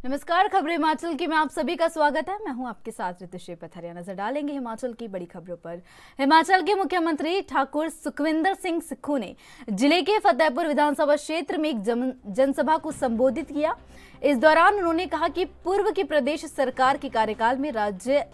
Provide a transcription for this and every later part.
नमस्कार, खबरें हिमाचल की में आप सभी का स्वागत है। मैं हूं आपके साथ ऋतुश्री पथरिया। नजर डालेंगे हिमाचल की बड़ी खबरों पर। हिमाचल के मुख्यमंत्री ठाकुर सुखविंदर सिंह सुक्खू ने जिले के फतेहपुर विधानसभा क्षेत्र में एक जनसभा को संबोधित किया। इस दौरान उन्होंने कहा कि पूर्व की प्रदेश सरकार के कार्यकाल में राज्य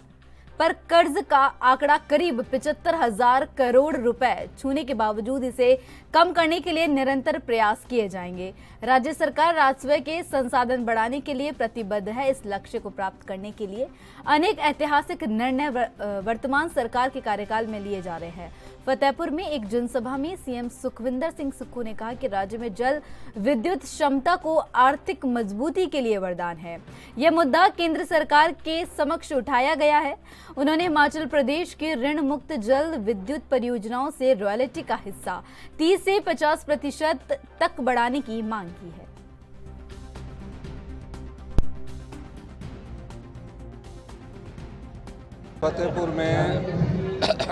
पर कर्ज का आंकड़ा करीब 75,000 करोड़ रुपए छूने के बावजूद इसे कम करने के लिए निरंतर प्रयास किए जाएंगे। राज्य सरकार राजस्व के संसाधन बढ़ाने के लिए प्रतिबद्ध है। इस लक्ष्य को प्राप्त करने के लिए अनेक ऐतिहासिक निर्णय वर्तमान सरकार के कार्यकाल में लिए जा रहे हैं। फतेहपुर में एक जनसभा में सीएम सुखविंदर सिंह सुक्खू ने कहा कि राज्य में जल विद्युत क्षमता को आर्थिक मजबूती के लिए वरदान है। यह मुद्दा केंद्र सरकार के समक्ष उठाया गया है। उन्होंने हिमाचल प्रदेश के ऋण मुक्त जल विद्युत परियोजनाओं से रॉयल्टी का हिस्सा 30 से 50% तक बढ़ाने की मांग की है। फतेहपुर में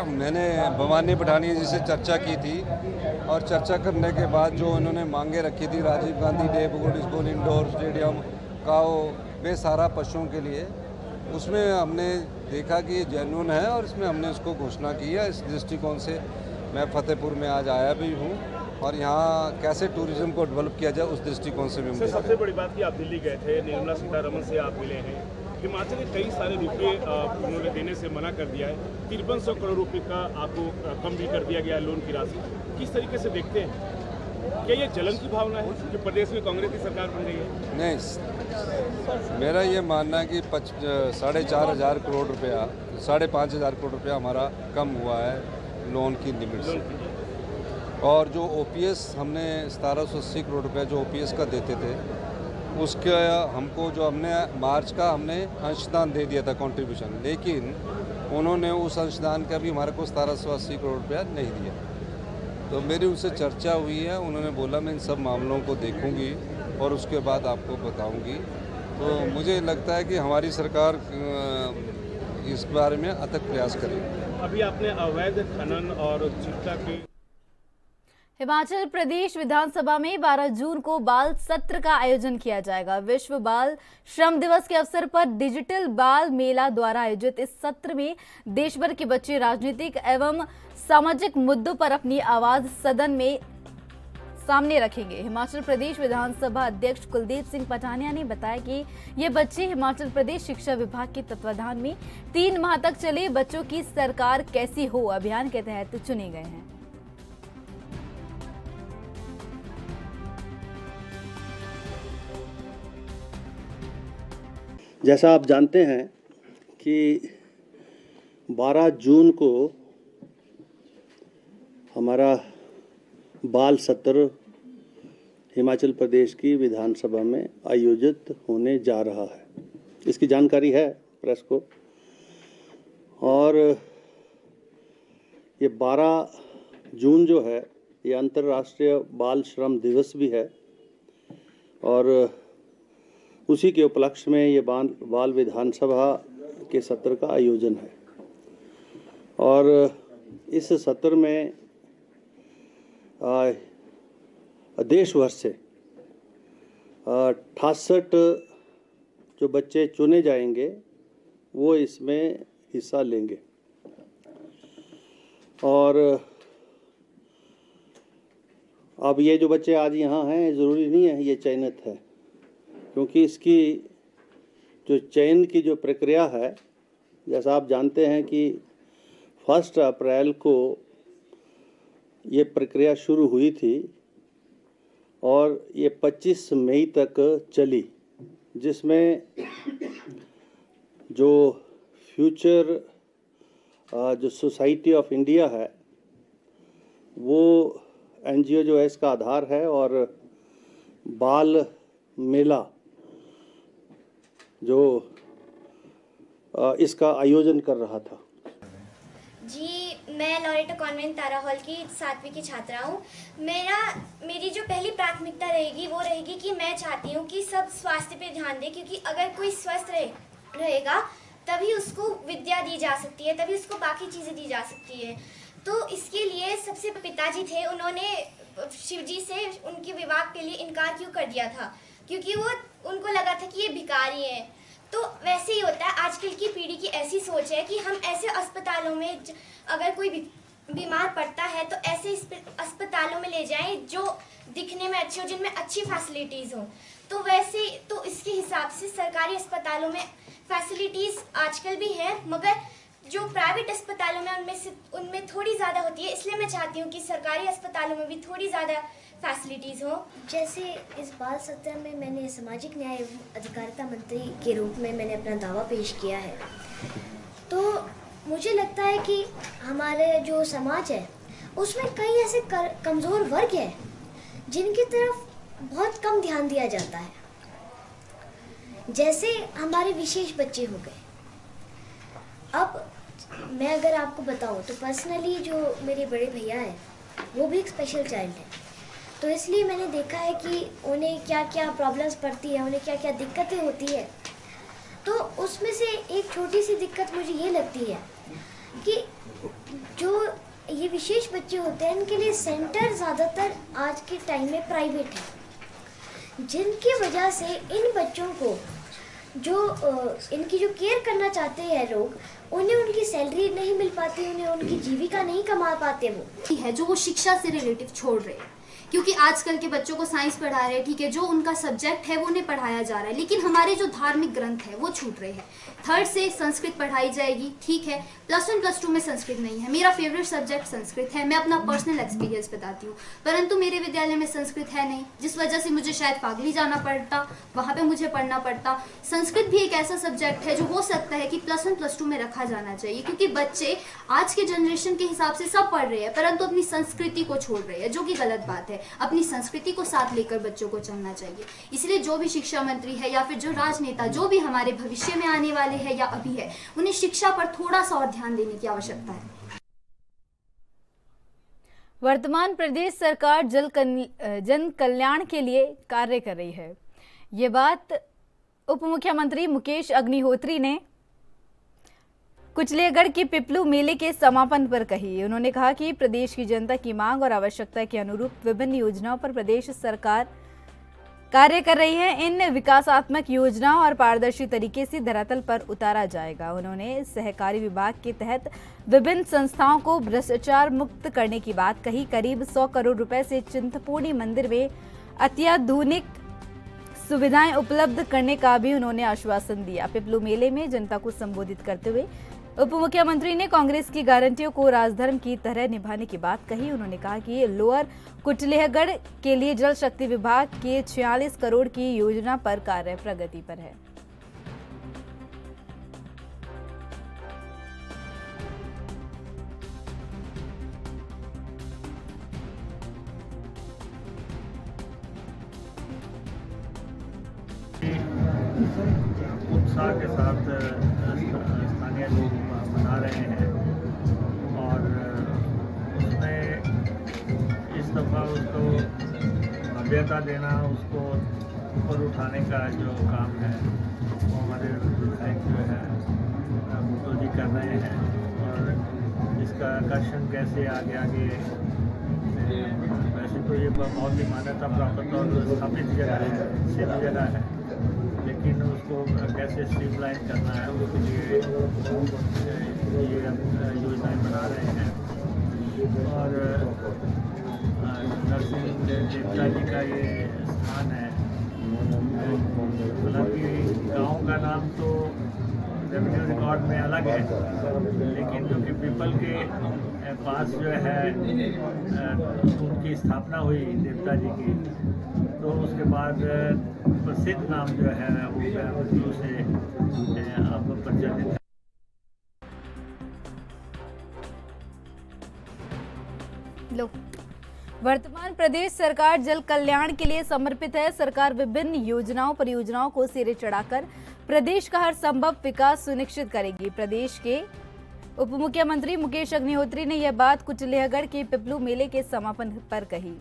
मैंने भवानी पठानिया जी से चर्चा की थी और चर्चा करने के बाद जो उन्होंने मांगे रखी थी Rajiv Gandhi day school indoor stadium काओ बेसहारा पशुओं के लिए, उसमें हमने देखा कि ये जेन्युइन है और इसमें हमने उसको घोषणा की है। इस दृष्टिकोण से मैं फतेहपुर में आज आया भी हूँ और यहाँ कैसे टूरिज्म को डेवलप किया जाए उस दृष्टिकोण से भी। सबसे बड़ी बात कि आप दिल्ली गए थे, निर्मला सीतारमण से आप मिले हैं। हिमाचल के कई सारे रुपये उन्होंने देने से मना कर दिया है। 5300 करोड़ रुपए का आपको कम भी कर दिया गया है लोन की राशि। किस तरीके से देखते हैं? क्या ये जलन की भावना है कि प्रदेश में कांग्रेस की सरकार बन रही है? नहीं, मेरा ये मानना है कि 4,500 करोड़ रुपया 5,500 करोड़ रुपया हमारा कम हुआ है लोन की लिमिट से। और जो ओपीएस हमने 1780 करोड़ रुपया जो ओपीएस का देते थे उसके हमको जो हमने मार्च का हमने अंशदान दे दिया था कंट्रीब्यूशन, लेकिन उन्होंने उस अंशदान का भी हमारे को 1780 करोड़ रुपया नहीं दिया। तो मेरी उनसे चर्चा हुई है, उन्होंने बोला मैं इन सब मामलों को देखूंगी और उसके बाद आपको बताऊंगी। तो मुझे लगता है कि हमारी सरकार इस बारे में अथक प्रयास करेगी। अभी आपने अवैध खनन और चिट्टा के हिमाचल प्रदेश विधानसभा में 12 जून को बाल सत्र का आयोजन किया जाएगा। विश्व बाल श्रम दिवस के अवसर पर डिजिटल बाल मेला द्वारा आयोजित इस सत्र में देश भर के बच्चे राजनीतिक एवं सामाजिक मुद्दों पर अपनी आवाज सदन में सामने रखेंगे। हिमाचल प्रदेश विधानसभा अध्यक्ष कुलदीप सिंह पठानिया ने बताया कि ये बच्चे हिमाचल प्रदेश शिक्षा विभाग के तत्वाधान में 3 माह तक चले बच्चों की सरकार कैसी हो अभियान के तहत चुने गए हैं। जैसा आप जानते हैं कि 12 जून को हमारा बाल सत्र हिमाचल प्रदेश की विधानसभा में आयोजित होने जा रहा है। इसकी जानकारी है प्रेस को। और ये 12 जून जो है ये अंतर्राष्ट्रीय बाल श्रम दिवस भी है और उसी के उपलक्ष्य में ये बाल विधानसभा के सत्र का आयोजन है। और इस सत्र में देश भर से 68 जो बच्चे चुने जाएंगे वो इसमें हिस्सा लेंगे। और अब ये जो बच्चे आज यहाँ हैं ज़रूरी नहीं है ये चयनित है, क्योंकि इसकी जो चयन की जो प्रक्रिया है, जैसा आप जानते हैं कि 1 अप्रैल को ये प्रक्रिया शुरू हुई थी और ये 25 मई तक चली, जिसमें जो फ्यूचर जो सोसाइटी ऑफ इंडिया है वो एनजीओ जो है इसका आधार है और बाल मेला जो इसका आयोजन कर रहा था। जी, मैं लॉरेटो कॉन्वेंट तारा हॉल की 7वीं की छात्रा हूँ। मेरी जो पहली प्राथमिकता रहेगी वो रहेगी कि मैं चाहती हूँ कि सब स्वास्थ्य पे ध्यान दें, क्योंकि अगर कोई स्वस्थ रहेगा तभी उसको विद्या दी जा सकती है, तभी उसको बाकी चीज़ें दी जा सकती है। तो इसके लिए सबसे पिताजी थे, उन्होंने शिवजी से उनके विवाह के लिए इनकार क्यों कर दिया था, क्योंकि वो उनको लगा था कि ये भिखारी हैं। तो वैसे ही होता है, आजकल की पीढ़ी की ऐसी सोच है कि हम ऐसे अस्पतालों में अगर कोई बीमार पड़ता है तो ऐसे अस्पतालों में ले जाएं जो दिखने में अच्छे हो, जिनमें अच्छी फैसिलिटीज़ हो। तो वैसे तो इसके हिसाब से सरकारी अस्पतालों में फैसिलिटीज़ आजकल भी हैं, मगर जो प्राइवेट अस्पतालों में उनमें थोड़ी ज़्यादा होती है। इसलिए मैं चाहती हूँ कि सरकारी अस्पतालों में भी थोड़ी ज़्यादा फैसिलिटीज़ हो। जैसे इस बाल सत्र में मैंने सामाजिक न्याय एवं अधिकारिता मंत्री के रूप में मैंने अपना दावा पेश किया है, तो मुझे लगता है कि हमारे जो समाज है उसमें कई ऐसे कमज़ोर वर्ग हैं जिनकी तरफ बहुत कम ध्यान दिया जाता है। जैसे हमारे विशेष बच्चे हो गए। अब मैं अगर आपको बताऊं तो पर्सनली जो मेरे बड़े भैया हैं वो भी एक स्पेशल चाइल्ड है, तो इसलिए मैंने देखा है कि उन्हें क्या क्या प्रॉब्लम्स पड़ती है, उन्हें क्या क्या दिक्कतें होती है। तो उसमें से एक छोटी सी दिक्कत मुझे ये लगती है कि जो ये विशेष बच्चे होते हैं इनके लिए सेंटर ज़्यादातर आज के टाइम में प्राइवेट है, जिनकी वजह से इन बच्चों को जो इनकी जो केयर करना चाहते हैं लोग, उन्हें उनकी सैलरी नहीं मिल पाती, उन्हें उनकी जीविका नहीं कमा पाते वो है जो वो शिक्षा से रिलेटिव छोड़ रहे हैं। क्योंकि आजकल के बच्चों को साइंस पढ़ा रहे हैं, ठीक है, जो उनका सब्जेक्ट है वो उन्हें पढ़ाया जा रहा है, लेकिन हमारे जो धार्मिक ग्रंथ है वो छूट रहे हैं। 3rd से संस्कृत पढ़ाई जाएगी, ठीक है, +1 +2 में संस्कृत नहीं है। मेरा फेवरेट सब्जेक्ट संस्कृत है, मैं अपना पर्सनल एक्सपीरियंस बताती हूँ, परंतु मेरे विद्यालय में संस्कृत है नहीं, जिस वजह से मुझे शायद फागली जाना पड़ता, वहाँ पे मुझे पढ़ना पड़ता। संस्कृत भी एक ऐसा सब्जेक्ट है जो हो सकता है कि +1 +2 में रखा जाना चाहिए, क्योंकि बच्चे आज के जनरेशन के हिसाब से सब पढ़ रहे हैं परंतु अपनी संस्कृति को छोड़ रहे हैं, जो कि गलत बात है। अपनी संस्कृति को साथ लेकर बच्चों को चलना चाहिए। इसलिए जो भी शिक्षा मंत्री है या फिर जो राजनेता जो भी हमारे भविष्य में आने वाले हैं या अभी है, उन्हें शिक्षा पर थोड़ा सा और ध्यान देने की आवश्यकता है। वर्तमान प्रदेश सरकार जन कल्याण के लिए कार्य कर रही है। ये बात उप मुख्यमंत्री मुकेश अग्निहोत्री ने कुचलेगढ़ के पिपलू मेले के समापन पर कही। उन्होंने कहा कि प्रदेश की जनता की मांग और आवश्यकता के अनुरूप विभिन्न योजनाओं पर प्रदेश सरकार कार्य कर रही है। इन विकासात्मक योजनाओं और पारदर्शी तरीके से धरातल पर उतारा जाएगा। उन्होंने सहकारी विभाग के तहत विभिन्न संस्थाओं को भ्रष्टाचार मुक्त करने की बात कही। करीब 100 करोड़ रुपए से चिंतपूर्णी मंदिर में अत्याधुनिक सुविधाएं उपलब्ध करने का भी उन्होंने आश्वासन दिया। पिपलू मेले में जनता को संबोधित करते हुए उप मुख्यमंत्री ने कांग्रेस की गारंटियों को राजधर्म की तरह निभाने की बात कही। उन्होंने कहा कि लोअर कुचलेगढ़ के लिए जल शक्ति विभाग के 46 करोड़ की योजना पर कार्य प्रगति पर है। उत्साह के साथ स्थानीय लोग मना रहे हैं और उसमें इस दफ़ा उसको भव्यता देना, उसको ऊपर उठाने का जो काम है वो हमारे विधायक जो है भुट्टो जी कर रहे हैं और इसका आकर्षण कैसे आगे आगे, वैसे तो ये बहुत ही मान्यता प्राप्त और स्थापित जगह है, सिद्ध जगह है, लेकिन उसको कैसे स्ट्रीमलाइन करना है उसके लिए ये योजनाएं बना रहे हैं। और नरसिंह देवता जी का ये स्थान है, हालांकि गांव का नाम तो रेवेन्यू रिकॉर्ड में अलग है, लेकिन जो कि पीपल के पास जो है उनकी स्थापना हुई देवता जी की, तो उसके बाद प्रसिद्ध नाम जो है वो पिपलू से अब प्रचलित है। लो, वर्तमान प्रदेश सरकार जल कल्याण के लिए समर्पित है। सरकार विभिन्न योजनाओं परियोजनाओं को सिरे चढ़ाकर प्रदेश का हर संभव विकास सुनिश्चित करेगी। प्रदेश के उप मुख्यमंत्री मुकेश अग्निहोत्री ने यह बात कुचलेगढ़ के पिपलू मेले के समापन पर कही।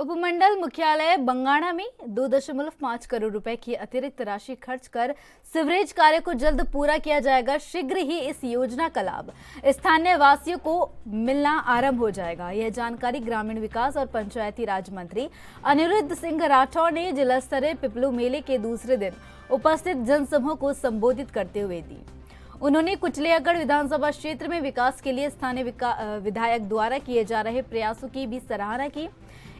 उपमंडल मुख्यालय बंगाणा में 2.5 करोड़ रुपए की अतिरिक्त राशि खर्च कर सीवरेज कार्य को जल्द पूरा किया जाएगा। शीघ्र ही इस योजना का लाभ स्थानीय वासियों को मिलना आरंभ हो जाएगा। यह जानकारी ग्रामीण विकास और पंचायती राज मंत्री अनिरुद्ध सिंह राठौर ने जिला स्तरीय पिपलू मेले के दूसरे दिन उपस्थित जनसभा को संबोधित करते हुए दी। उन्होंने कुचलियागढ़ विधानसभा क्षेत्र में विकास के लिए स्थानीय विधायक द्वारा किए जा रहे प्रयासों की भी सराहना की।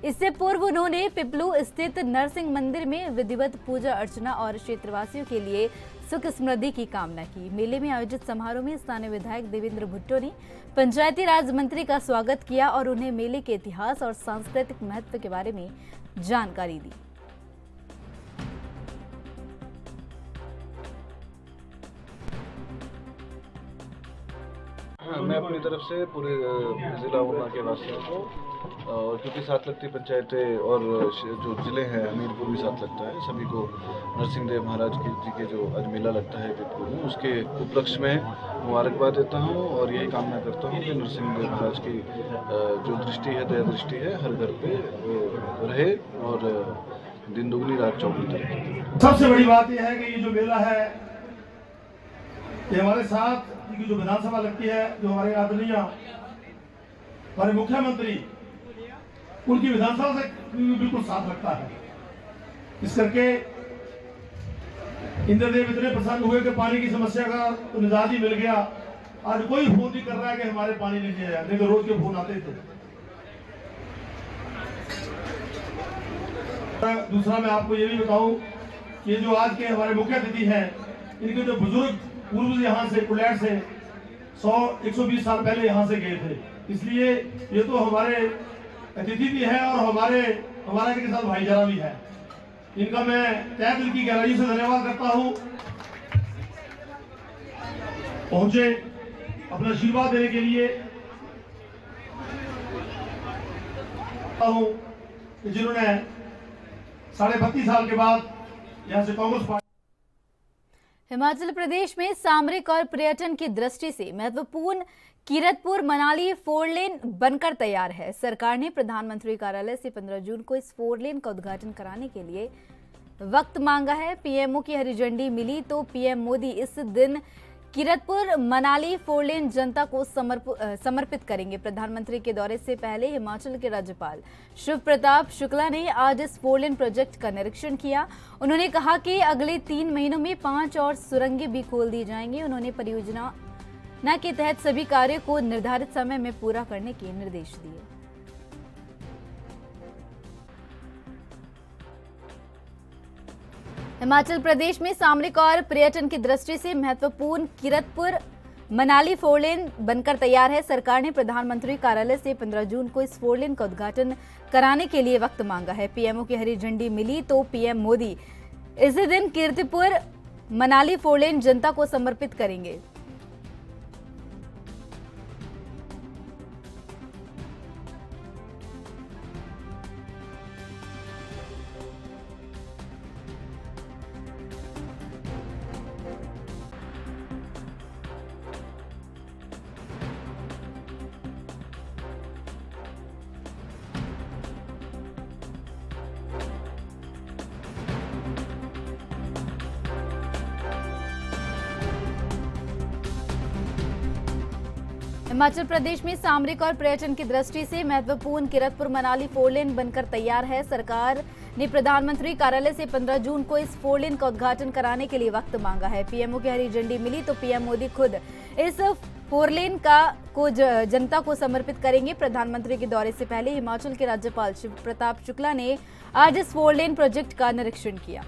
इससे पूर्व उन्होंने पिपलू स्थित नरसिंह मंदिर में विधिवत पूजा अर्चना और क्षेत्रवासियों के लिए सुख समृद्धि की कामना की। मेले में आयोजित समारोह में स्थानीय विधायक देवेंद्र भुट्टो ने पंचायती राज मंत्री का स्वागत किया और उन्हें मेले के इतिहास और सांस्कृतिक महत्व के बारे में जानकारी दी। मैं अपनी तरफ से पूरे जिला ऊना के वासियों को, और क्योंकि साथ लगती पंचायतें और जो जिले हैं हमीरपुर भी साथ लगता है, सभी को नरसिंह देव महाराज जी के जो आज मेला लगता है पिपलू में, उसके उपलक्ष्य में मुबारकबाद देता हूं और यही कामना करता हूं कि नरसिंह देव महाराज की जो दृष्टि है, दया दृष्टि है, हर घर पे रहे और दिन दुगनी रात चौगुनी तरह। सबसे बड़ी बात यह है कि ये जो मेला है ये हमारे साथ की जो विधानसभा लगती है, जो हमारे आदरणीय हमारे मुख्यमंत्री उनकी विधानसभा से बिल्कुल साथ लगता है। इस करके इंद्रदेव इतने प्रसन्न हुए कि पानी की समस्या का तो निजात ही मिल गया। आज कोई फोन नहीं कर रहा है कि हमारे पानी नहीं आया, नहीं तो रोज के फोन आते थे। दूसरा मैं आपको ये भी बताऊं कि ये जो आज के हमारे मुख्य अतिथि हैं, इनके जो बुजुर्ग पूर्व से यहाँ से कुलैट से 100-120 साल पहले यहाँ से गए थे, इसलिए ये तो हमारे अतिथि भी है और हमारा इनके साथ भाईचारा भी है। इनका मैं तहे दिल की गहराई से धन्यवाद करता हूँ। पहुंचे अपना आशीर्वाद देने के लिए जिन्होंने 32.5 साल के बाद यहाँ से कांग्रेस पार्टी। हिमाचल प्रदेश में सामरिक और पर्यटन की दृष्टि से महत्वपूर्ण कीरतपुर मनाली 4 लेन बनकर तैयार है। सरकार ने प्रधानमंत्री कार्यालय से 15 जून को इस 4 लेन का उद्घाटन कराने के लिए वक्त मांगा है। पीएमओ की हरी झंडी मिली तो पीएम मोदी इस दिन कीरतपुर मनाली 4 लेन जनता को समर्पित करेंगे। प्रधानमंत्री के दौरे से पहले हिमाचल के राज्यपाल शिव प्रताप शुक्ला ने आज इस 4 लेन प्रोजेक्ट का निरीक्षण किया। उन्होंने कहा कि अगले 3 महीनों में 5 और सुरंगें भी खोल दी जाएंगी। उन्होंने परियोजना के तहत सभी कार्यों को निर्धारित समय में पूरा करने के निर्देश दिए। हिमाचल प्रदेश में सामरिक और पर्यटन की दृष्टि से महत्वपूर्ण कीरतपुर मनाली 4 लेन बनकर तैयार है। सरकार ने प्रधानमंत्री कार्यालय से 15 जून को इस 4 लेन का उद्घाटन कराने के लिए वक्त मांगा है। पीएमओ की हरी झंडी मिली तो पीएम मोदी इसी दिन कीरतपुर मनाली 4 लेन जनता को समर्पित करेंगे। हिमाचल प्रदेश में सामरिक और पर्यटन की दृष्टि से महत्वपूर्ण कीरतपुर मनाली 4 लेन बनकर तैयार है। सरकार ने प्रधानमंत्री कार्यालय से 15 जून को इस 4 लेन का उद्घाटन कराने के लिए वक्त मांगा है। पीएमओ की हरी झंडी मिली तो पीएम मोदी खुद इस 4 लेन को जनता को समर्पित करेंगे। प्रधानमंत्री के दौरे से पहले हिमाचल के राज्यपाल शिव प्रताप शुक्ला ने आज इस 4 लेन प्रोजेक्ट का निरीक्षण किया।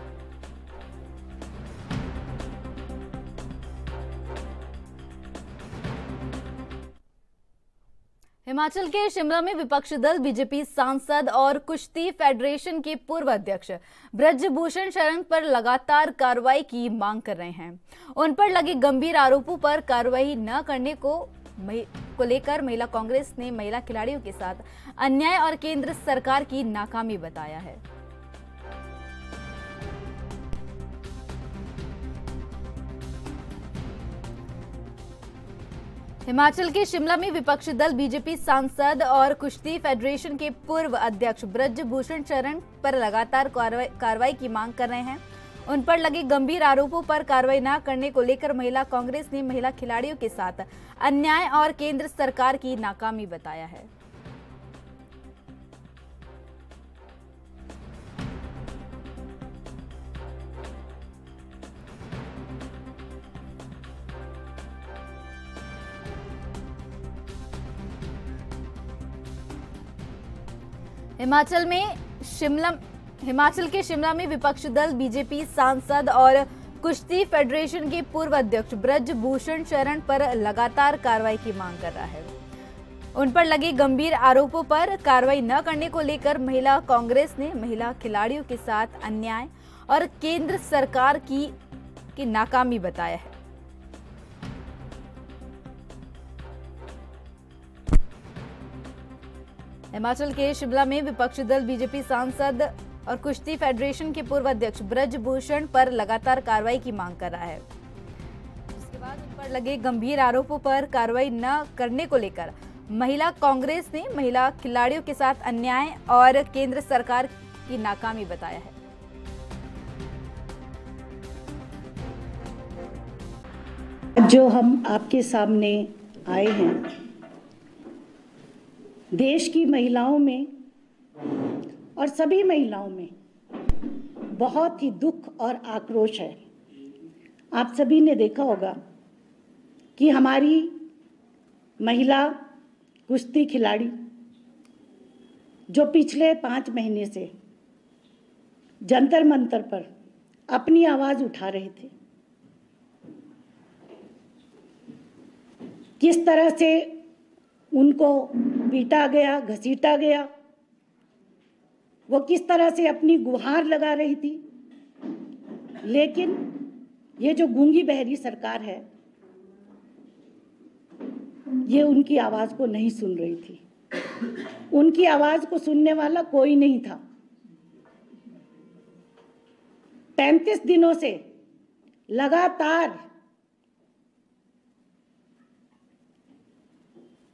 हिमाचल के शिमला में विपक्षी दल बीजेपी सांसद और कुश्ती फेडरेशन के पूर्व अध्यक्ष ब्रजभूषण शरण पर लगातार कार्रवाई की मांग कर रहे हैं। उन पर लगे गंभीर आरोपों पर कार्रवाई न करने को लेकर महिला कांग्रेस ने महिला खिलाड़ियों के साथ अन्याय और केंद्र सरकार की नाकामी बताया है। हिमाचल के शिमला में विपक्षी दल बीजेपी सांसद और कुश्ती फेडरेशन के पूर्व अध्यक्ष ब्रजभूषण शरण पर लगातार कार्रवाई की मांग कर रहे हैं। उन पर लगे गंभीर आरोपों पर कार्रवाई न करने को लेकर महिला कांग्रेस ने महिला खिलाड़ियों के साथ अन्याय और केंद्र सरकार की नाकामी बताया है। हिमाचल के शिमला में विपक्षी दल बीजेपी सांसद और कुश्ती फेडरेशन के पूर्व अध्यक्ष ब्रजभूषण शरण पर लगातार कार्रवाई की मांग कर रहा है। उन पर लगे गंभीर आरोपों पर कार्रवाई न करने को लेकर महिला कांग्रेस ने महिला खिलाड़ियों के साथ अन्याय और केंद्र सरकार की नाकामी बताया है। हिमाचल के शिमला में विपक्षी दल बीजेपी सांसद और कुश्ती फेडरेशन के पूर्व अध्यक्ष ब्रजभूषण पर लगातार कार्रवाई की मांग कर रहा है। इसके बाद उन पर लगे गंभीर आरोपों पर कार्रवाई न करने को लेकर महिला कांग्रेस ने महिला खिलाड़ियों के साथ अन्याय और केंद्र सरकार की नाकामी बताया है। जो हम आपके सामने आए हैं, देश की महिलाओं में और सभी महिलाओं में बहुत ही दुख और आक्रोश है। आप सभी ने देखा होगा कि हमारी महिला कुश्ती खिलाड़ी जो पिछले 5 महीने से जंतर मंतर पर अपनी आवाज उठा रहे थे, किस तरह से उनको पीटा गया, घसीटा गया, वो किस तरह से अपनी गुहार लगा रही थी, लेकिन ये जो गूंगी बहरी सरकार है ये उनकी आवाज को नहीं सुन रही थी। उनकी आवाज को सुनने वाला कोई नहीं था। 35 दिनों से लगातार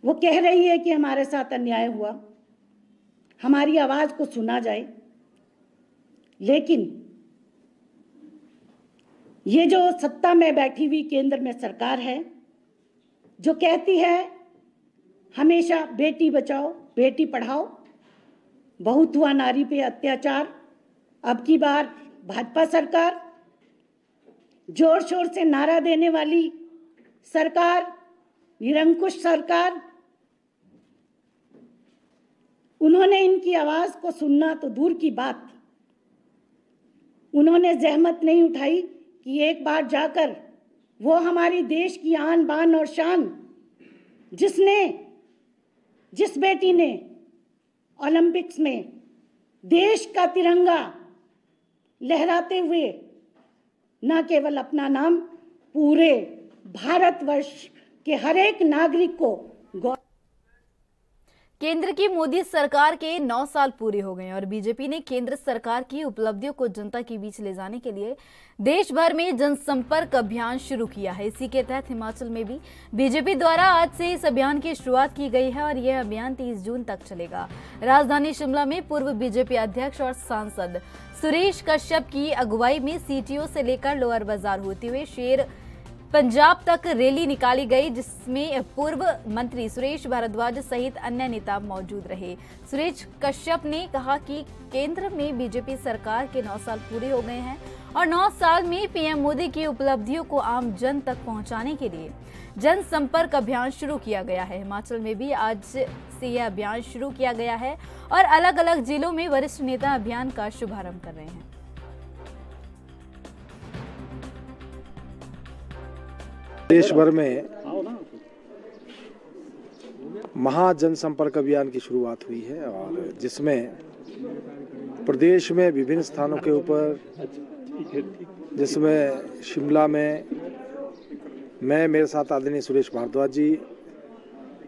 वो कह रही है कि हमारे साथ अन्याय हुआ, हमारी आवाज को सुना जाए, लेकिन ये जो सत्ता में बैठी हुई केंद्र में सरकार है जो कहती है हमेशा बेटी बचाओ बेटी पढ़ाओ, बहुत हुआ नारी पे अत्याचार, अब की बार भाजपा सरकार जोर शोर से नारा देने वाली सरकार, निरंकुश सरकार, उन्होंने इनकी आवाज को सुनना तो दूर की बात, उन्होंने जहमत नहीं उठाई कि एक बार जाकर वो हमारी देश की आन बान और शान, जिस बेटी ने ओलंपिक्स में देश का तिरंगा लहराते हुए न केवल अपना नाम, पूरे भारतवर्ष के हर एक नागरिक को केंद्र की मोदी सरकार के 9 साल पूरे हो गए और बीजेपी ने केंद्र सरकार की उपलब्धियों को जनता के बीच ले जाने के लिए देश भर में जनसंपर्क अभियान शुरू किया है। इसी के तहत हिमाचल में भी बीजेपी द्वारा आज से इस अभियान की शुरुआत की गई है और यह अभियान 30 जून तक चलेगा। राजधानी शिमला में पूर्व बीजेपी अध्यक्ष और सांसद सुरेश कश्यप की अगुवाई में सीटीओ से लेकर लोअर बाजार होते हुए शेर पंजाब तक रैली निकाली गई, जिसमें पूर्व मंत्री सुरेश भारद्वाज सहित अन्य नेता मौजूद रहे। सुरेश कश्यप ने कहा कि केंद्र में बीजेपी सरकार के 9 साल पूरे हो गए हैं और 9 साल में पीएम मोदी की उपलब्धियों को आम जन तक पहुंचाने के लिए जनसंपर्क अभियान शुरू किया गया है। हिमाचल में भी आज से यह अभियान शुरू किया गया है और अलग अलग जिलों में वरिष्ठ नेता अभियान का शुभारंभ कर रहे हैं। देश भर में महा जनसंपर्क अभियान की शुरुआत हुई है और जिसमें प्रदेश में विभिन्न स्थानों के ऊपर, जिसमें शिमला में मेरे साथ आदरणीय सुरेश भारद्वाज जी,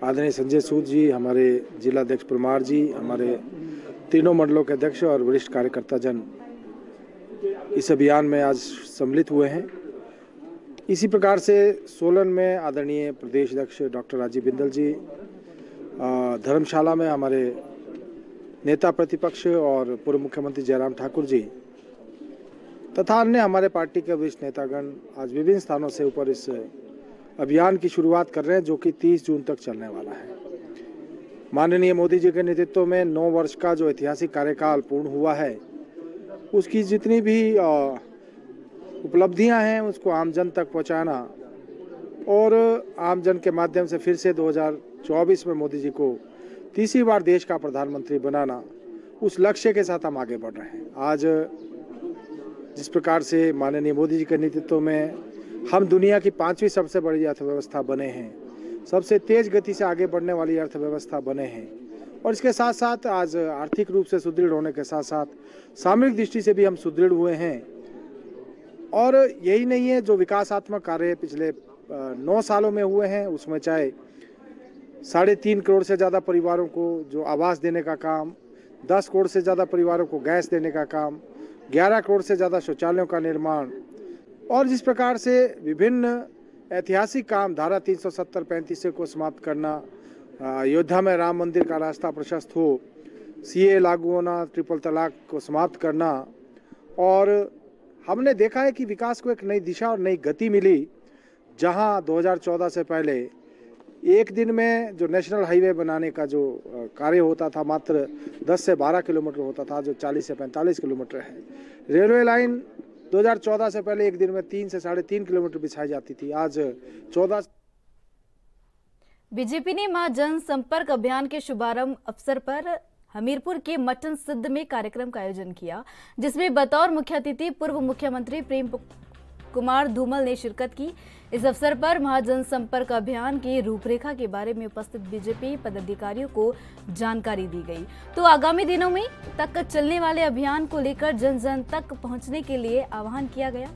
आदरणीय संजय सूद जी, हमारे जिला अध्यक्ष परमार जी, हमारे तीनों मंडलों के अध्यक्ष और वरिष्ठ कार्यकर्ता जन इस अभियान में आज सम्मिलित हुए हैं इसी प्रकार से सोलन में आदरणीय प्रदेश अध्यक्ष डॉक्टर राजीव बिंदल जी, धर्मशाला में हमारे नेता प्रतिपक्ष और पूर्व मुख्यमंत्री जयराम ठाकुर जी तथा अन्य हमारे पार्टी के वरिष्ठ नेतागण आज विभिन्न स्थानों से ऊपर इस अभियान की शुरुआत कर रहे हैं, जो कि 30 जून तक चलने वाला है। माननीय मोदी जी के नेतृत्व में 9 वर्ष का जो ऐतिहासिक कार्यकाल पूर्ण हुआ है, उसकी जितनी भी उपलब्धियां हैं उसको आम जन तक पहुंचाना और आम जन के माध्यम से फिर से 2024 में मोदी जी को तीसरी बार देश का प्रधानमंत्री बनाना, उस लक्ष्य के साथ हम आगे बढ़ रहे हैं। आज जिस प्रकार से माननीय मोदी जी के नेतृत्व में हम दुनिया की 5वीं सबसे बड़ी अर्थव्यवस्था बने हैं, सबसे तेज गति से आगे बढ़ने वाली अर्थव्यवस्था बने हैं, और इसके साथ साथ आज आर्थिक रूप से सुदृढ़ होने के साथ साथ सामरिक दृष्टि से भी हम सुदृढ़ हुए हैं। और यही नहीं है, जो विकासात्मक कार्य पिछले 9 सालों में हुए हैं, उसमें चाहे 3.5 करोड़ से ज़्यादा परिवारों को जो आवास देने का काम, 10 करोड़ से ज़्यादा परिवारों को गैस देने का काम, 11 करोड़ से ज़्यादा शौचालयों का निर्माण, और जिस प्रकार से विभिन्न ऐतिहासिक काम, धारा 370-35 को समाप्त करना, अयोध्या में राम मंदिर का रास्ता प्रशस्त हो, सीए लागू होना, ट्रिपल तलाक को समाप्त करना, और हमने देखा है कि विकास को एक नई दिशा और नई गति मिली। जहां 2014 से पहले एक दिन में जो नेशनल हाईवे बनाने का जो कार्य होता था मात्र 10 से 12 किलोमीटर होता था, जो 40 से 45 किलोमीटर है। रेलवे लाइन 2014 से पहले एक दिन में 3 से 3.5 किलोमीटर बिछाई जाती थी, आज 14। बीजेपी ने मां जनसंपर्क अभियान के शुभारंभ अवसर पर हमीरपुर के मटन सिद्ध में कार्यक्रम का आयोजन किया, जिसमें बतौर मुख्य अतिथि पूर्व मुख्यमंत्री प्रेम कुमार धूमल ने शिरकत की। इस अवसर पर महाजनसंपर्क अभियान की रूपरेखा के बारे में उपस्थित बीजेपी पदाधिकारियों को जानकारी दी गई। तो आगामी दिनों में तक चलने वाले अभियान को लेकर जन जन तक पहुंचने के लिए आह्वान किया गया।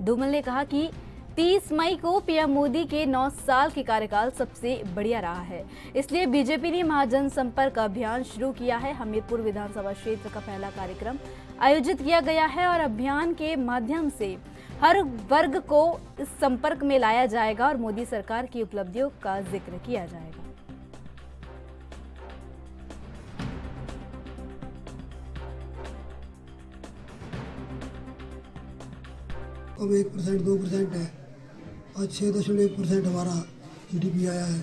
धूमल ने कहा कि 30 मई को पीएम मोदी के 9 साल के कार्यकाल सबसे बढ़िया रहा है, इसलिए बीजेपी ने महाजनसंपर्क अभियान शुरू किया है। हमीरपुर विधानसभा क्षेत्र का पहला कार्यक्रम आयोजित किया गया है और अभियान के माध्यम से हर वर्ग को इस संपर्क में लाया जाएगा और मोदी सरकार की उपलब्धियों का जिक्र किया जाएगा। अब 1% 2% है, आज 6.1% हमारा जीडीपी आया है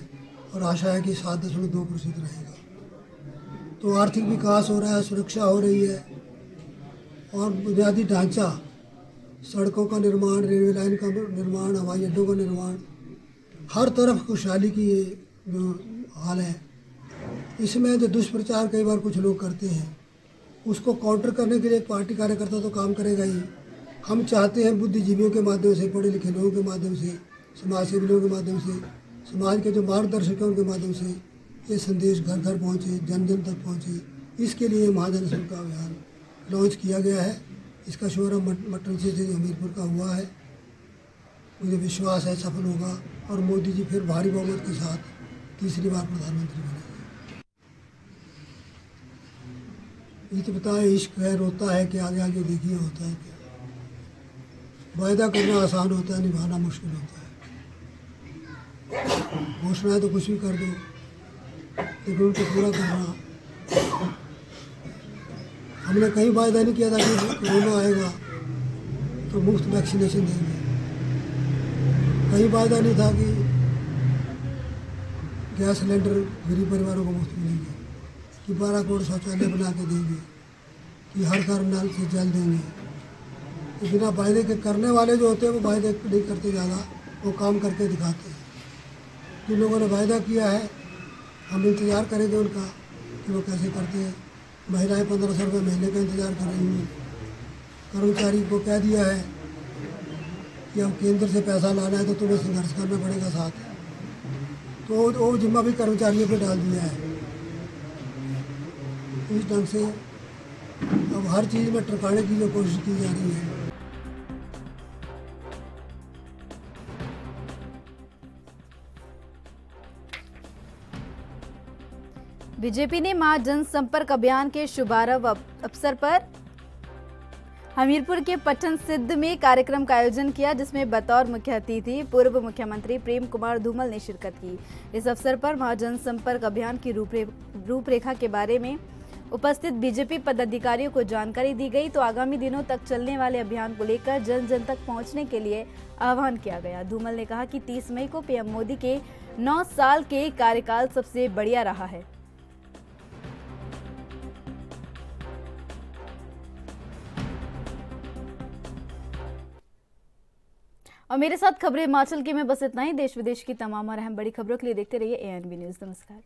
और आशा है कि 7.2% रहेगा। तो आर्थिक विकास हो रहा है, सुरक्षा हो रही है और बुनियादी ढांचा, सड़कों का निर्माण, रेलवे लाइन का निर्माण, हवाई अड्डों का निर्माण, हर तरफ खुशहाली की ये जो हाल है। इसमें जो दुष्प्रचार कई बार कुछ लोग करते हैं, उसको काउंटर करने के लिए एक पार्टी कार्यकर्ता तो काम करेगा ही। हम चाहते हैं बुद्धिजीवियों के माध्यम से, पढ़े लिखे लोगों के माध्यम से, समाज सेवी लोगों के माध्यम से, समाज के जो मार्गदर्शकों के माध्यम से ये संदेश घर घर पहुँचे, जन जन तक पहुँचे। इसके लिए महाजनसंपर्क अभियान लॉन्च किया गया है। इसका शुभारंभ मटन से हमीरपुर का हुआ है। मुझे विश्वास है सफल होगा और मोदी जी फिर भारी बहुमत के साथ तीसरी बार प्रधानमंत्री बनेंगे। ये तो बताए, इश्क है, रोता है कि आगे आगे देखिए होता है क्या। वायदा करना आसान होता है, निभाना मुश्किल होता है। घोषणाएं तो कुछ भी कर दो, लेकिन उनको पूरा करना। हमने कहीं वायदा नहीं किया था कि कोरोना आएगा तो मुफ्त वैक्सीनेशन देंगे। कहीं वायदा नहीं था कि गैस सिलेंडर गरीब परिवारों को मुफ्त मिलेंगे, कि 12 करोड़ शौचालय बना के देंगे, कि हर घर नल से जल देंगे। बिना वायदे के करने वाले जो होते हैं वो वायदे नहीं करते, ज़्यादा वो काम करके दिखाते हैं। जिन लोगों ने वायदा किया है हम इंतज़ार करेंगे उनका कि वो कैसे करते हैं। महिलाएं 1500 रुपये महीने का इंतज़ार कर रही हैं। कर्मचारी को कह दिया है कि अब केंद्र से पैसा लाना है तो तुम्हें संघर्ष करना पड़ेगा साथ। तो वो जिम्मा भी कर्मचारियों पे डाल दिया है। इस ढंग से अब हर चीज़ में टरकाने की जो कोशिश की जा रही है। बीजेपी ने महाजनसंपर्क अभियान के शुभारंभ अवसर पर हमीरपुर के पट्टन सिद्ध में कार्यक्रम का आयोजन किया, जिसमें बतौर मुख्य अतिथि पूर्व मुख्यमंत्री प्रेम कुमार धूमल ने शिरकत की। इस अवसर पर महाजन संपर्क अभियान की रूपरेखा के बारे में उपस्थित बीजेपी पदाधिकारियों को जानकारी दी गई, तो आगामी दिनों तक चलने वाले अभियान को लेकर जन जन तक पहुंचने के लिए आह्वान किया गया। धूमल ने कहा कि 30 मई को पीएम मोदी के 9 साल के कार्यकाल सबसे बढ़िया रहा है। और मेरे साथ खबरें हिमाचल की में बस इतना ही। देश विदेश की तमाम और अहम बड़ी खबरों के लिए देखते रहिए ANB न्यूज़। नमस्कार।